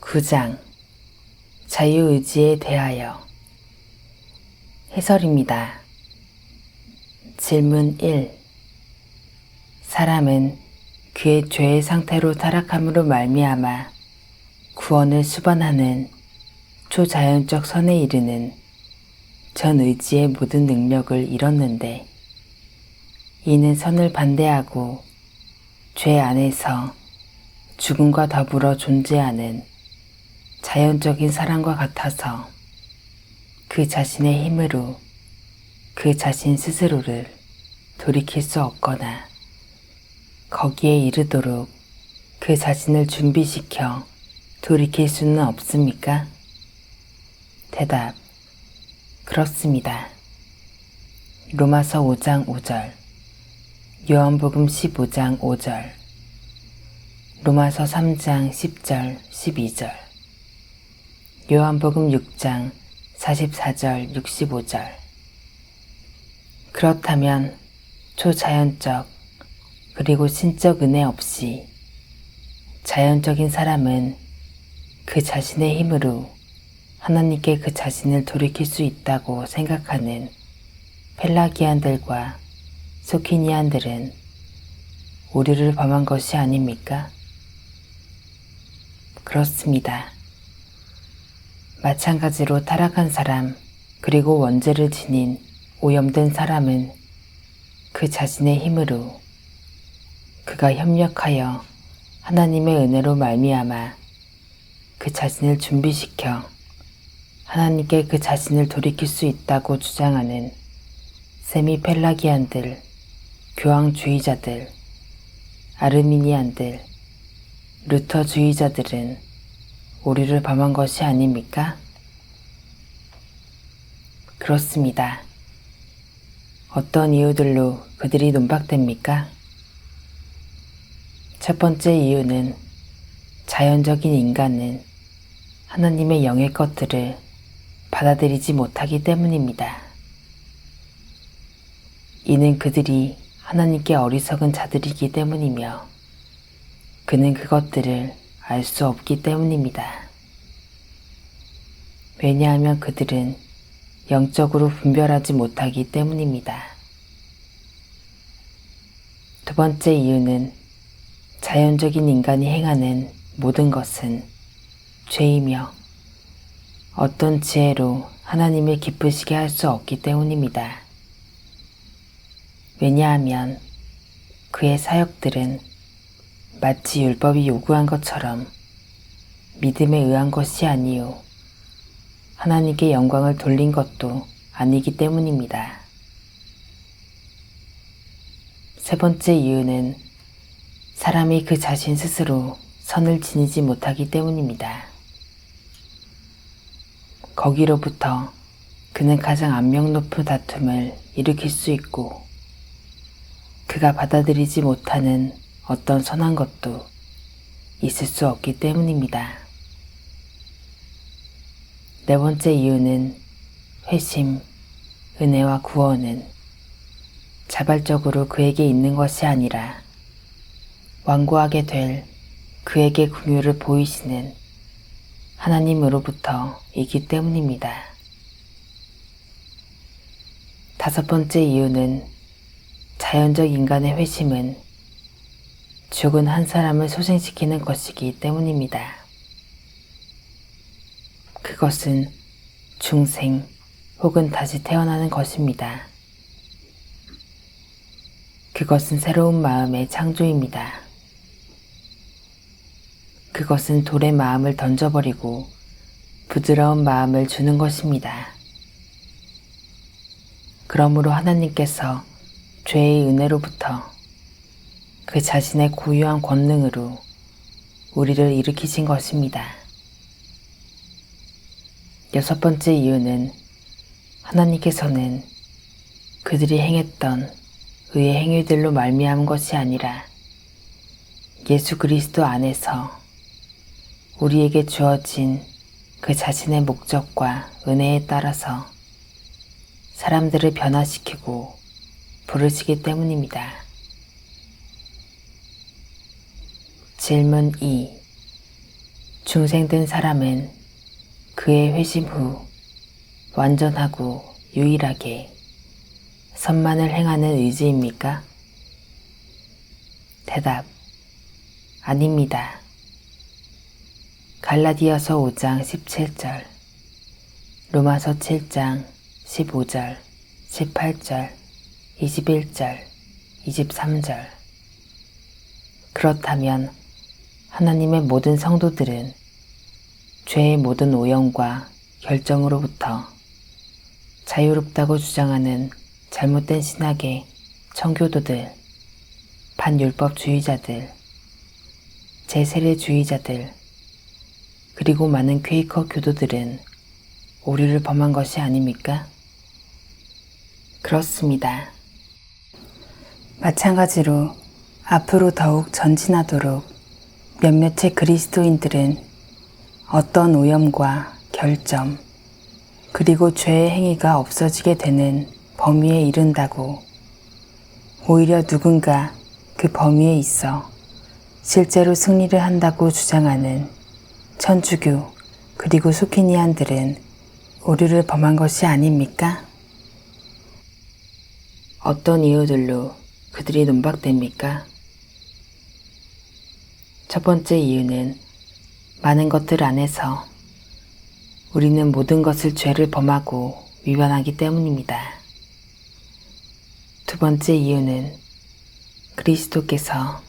9장 자유의지에 대하여 해설입니다. 질문 1. 사람은 그의 죄의 상태로 타락함으로 말미암아 구원을 수반하는 초자연적 선에 이르는 전 의지의 모든 능력을 잃었는데, 이는 선을 반대하고 죄 안에서 죽음과 더불어 존재하는 자연적인 사람과 같아서 그 자신의 힘으로 그 자신 스스로를 돌이킬 수 없거나 거기에 이르도록 그 자신을 준비시켜 돌이킬 수는 없습니까? 대답: 그렇습니다. 로마서 5장 5절, 요한복음 15장 5절, 로마서 3장 10절 12절, 요한복음 6장 44절 65절. 그렇다면 초자연적 그리고 신적 은혜 없이 자연적인 사람은 그 자신의 힘으로 하나님께 그 자신을 돌이킬 수 있다고 생각하는 펠라기안들과 소키니안들은 오류를 범한 것이 아닙니까? 그렇습니다. 마찬가지로 타락한 사람 그리고 원죄를 지닌 오염된 사람은 그 자신의 힘으로 그가 협력하여 하나님의 은혜로 말미암아 그 자신을 준비시켜 하나님께 그 자신을 돌이킬 수 있다고 주장하는 세미펠라기안들, 교황주의자들, 아르미니안들, 루터주의자들은 오류를 범한 것이 아닙니까? 그렇습니다. 어떤 이유들로 그들이 논박됩니까? 첫 번째 이유는 자연적인 인간은 하나님의 영의 것들을 받아들이지 못하기 때문입니다. 이는 그들이 하나님께 어리석은 자들이기 때문이며 그는 그것들을 알 수 없기 때문입니다. 왜냐하면 그들은 영적으로 분별하지 못하기 때문입니다. 두 번째 이유는 자연적인 인간이 행하는 모든 것은 죄이며 어떤 지혜로 하나님을 기쁘시게 할 수 없기 때문입니다. 왜냐하면 그의 사역들은 마치 율법이 요구한 것처럼 믿음에 의한 것이 아니요 하나님께 영광을 돌린 것도 아니기 때문입니다. 세 번째 이유는 사람이 그 자신 스스로 선을 지니지 못하기 때문입니다. 거기로부터 그는 가장 악명 높은 다툼을 일으킬 수 있고 그가 받아들이지 못하는 어떤 선한 것도 있을 수 없기 때문입니다. 네 번째 이유는 회심, 은혜와 구원은 자발적으로 그에게 있는 것이 아니라 완고하게 될 그에게 긍휼을 보이시는 하나님으로부터 이기 때문입니다. 다섯 번째 이유는 자연적 인간의 회심은 죽은 한 사람을 소생시키는 것이기 때문입니다. 그것은 중생 혹은 다시 태어나는 것입니다. 그것은 새로운 마음의 창조입니다. 그것은 돌의 마음을 던져버리고 부드러운 마음을 주는 것입니다. 그러므로 하나님께서 죄의 은혜로부터 그 자신의 고유한 권능으로 우리를 일으키신 것입니다. 여섯 번째 이유는 하나님께서는 그들이 행했던 의의 행위들로 말미암은 것이 아니라 예수 그리스도 안에서 우리에게 주어진 그 자신의 목적과 은혜에 따라서 사람들을 변화시키고 부르시기 때문입니다. 질문 2. 중생된 사람은 그의 회심 후 완전하고 유일하게 선만을 행하는 의지입니까? 대답: 아닙니다. 갈라디아서 5장 17절, 로마서 7장 15절, 18절, 21절, 23절. 그렇다면 하나님의 모든 성도들은 죄의 모든 오염과 결정으로부터 자유롭다고 주장하는 잘못된 신학의 청교도들, 반율법주의자들, 제세례주의자들, 그리고 많은 퀘이커 교도들은 오류를 범한 것이 아닙니까? 그렇습니다. 마찬가지로 앞으로 더욱 전진하도록 몇몇의 그리스도인들은 어떤 오염과 결점, 그리고 죄의 행위가 없어지게 되는 범위에 이른다고 오히려 누군가 그 범위에 있어 실제로 승리를 한다고 주장하는 천주교 그리고 수키니안들은 오류를 범한 것이 아닙니까? 어떤 이유들로 그들이 논박됩니까? 첫 번째 이유는 많은 것들 안에서 우리는 모든 것을 죄를 범하고 위반하기 때문입니다. 두 번째 이유는 그리스도께서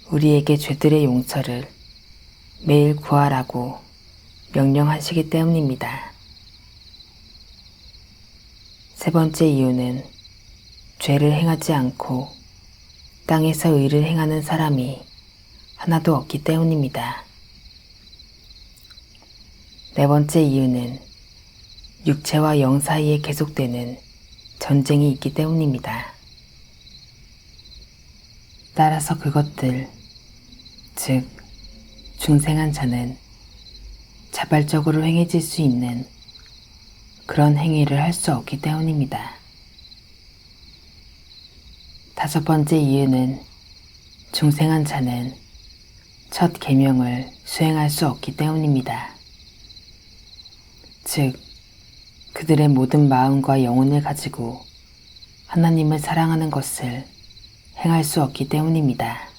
우리에게 죄들의 용서를 매일 구하라고 명령하시기 때문입니다. 세 번째 이유는 죄를 행하지 않고 땅에서 의를 행하는 사람이 하나도 없기 때문입니다. 네 번째 이유는 육체와 영 사이에 계속되는 전쟁이 있기 때문입니다. 따라서 그것들, 즉 중생한 자는 자발적으로 행해질 수 있는 그런 행위를 할 수 없기 때문입니다. 다섯 번째 이유는 중생한 자는 첫 계명을 수행할 수 없기 때문입니다. 즉, 그들의 모든 마음과 영혼을 가지고 하나님을 사랑하는 것을 행할 수 없기 때문입니다.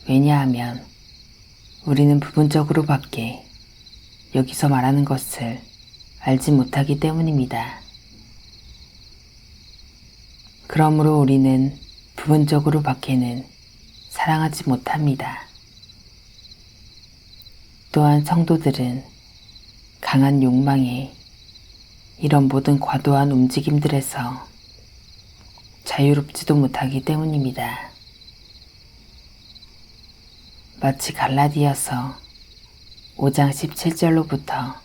왜냐하면 우리는 부분적으로 밖에 여기서 말하는 것을 알지 못하기 때문입니다. 그러므로 우리는 부분적으로 밖에는 사랑하지 못합니다. 또한 성도들은 강한 욕망에 이런 모든 과도한 움직임들에서 자유롭지도 못하기 때문입니다. 마치 갈라디아서 5장 17절로부터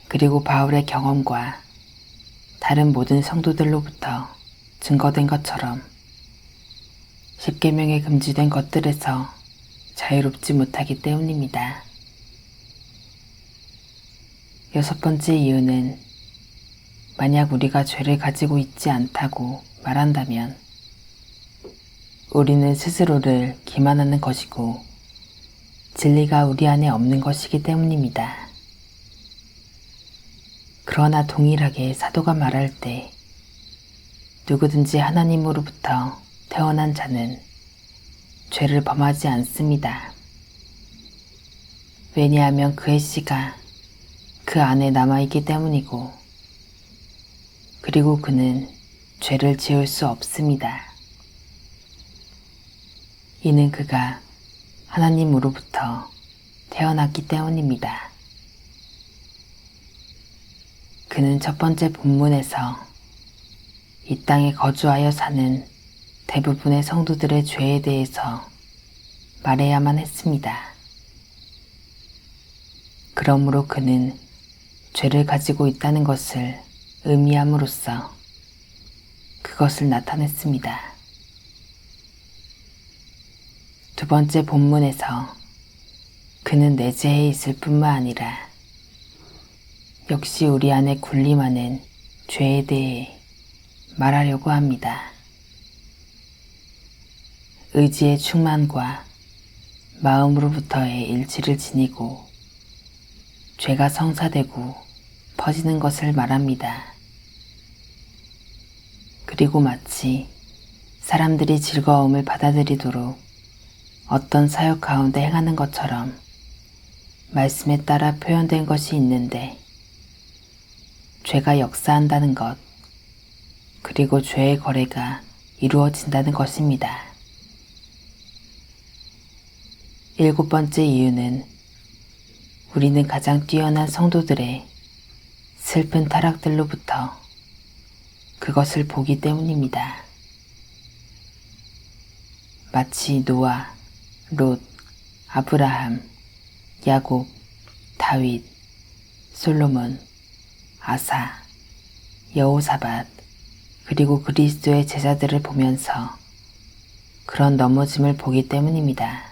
그리고 바울의 경험과 다른 모든 성도들로부터 증거된 것처럼 십계명에 금지된 것들에서 자유롭지 못하기 때문입니다. 여섯 번째 이유는 만약 우리가 죄를 가지고 있지 않다고 말한다면 우리는 스스로를 기만하는 것이고 진리가 우리 안에 없는 것이기 때문입니다. 그러나 동일하게 사도가 말할 때 누구든지 하나님으로부터 태어난 자는 죄를 범하지 않습니다. 왜냐하면 그의 씨가 그 안에 남아있기 때문이고 그리고 그는 죄를 지을 수 없습니다. 이는 그가 하나님으로부터 태어났기 때문입니다. 그는 첫 번째 본문에서 이 땅에 거주하여 사는 대부분의 성도들의 죄에 대해서 말해야만 했습니다. 그러므로 그는 죄를 가지고 있다는 것을 의미함으로써 그것을 나타냈습니다. 두 번째 본문에서 그는 내재해 있을 뿐만 아니라 역시 우리 안에 군림하는 죄에 대해 말하려고 합니다. 의지의 충만과 마음으로부터의 일치를 지니고 죄가 성사되고 퍼지는 것을 말합니다. 그리고 마치 사람들이 즐거움을 받아들이도록 어떤 사역 가운데 행하는 것처럼 말씀에 따라 표현된 것이 있는데, 죄가 역사한다는 것, 그리고 죄의 거래가 이루어진다는 것입니다. 7번째 이유는 우리는 가장 뛰어난 성도들의 슬픈 타락들로부터 그것을 보기 때문입니다. 마치 노아, 롯, 아브라함, 야곱, 다윗, 솔로몬, 아사, 여호사밧, 그리고 그리스도의 제자들을 보면서 그런 넘어짐을 보기 때문입니다.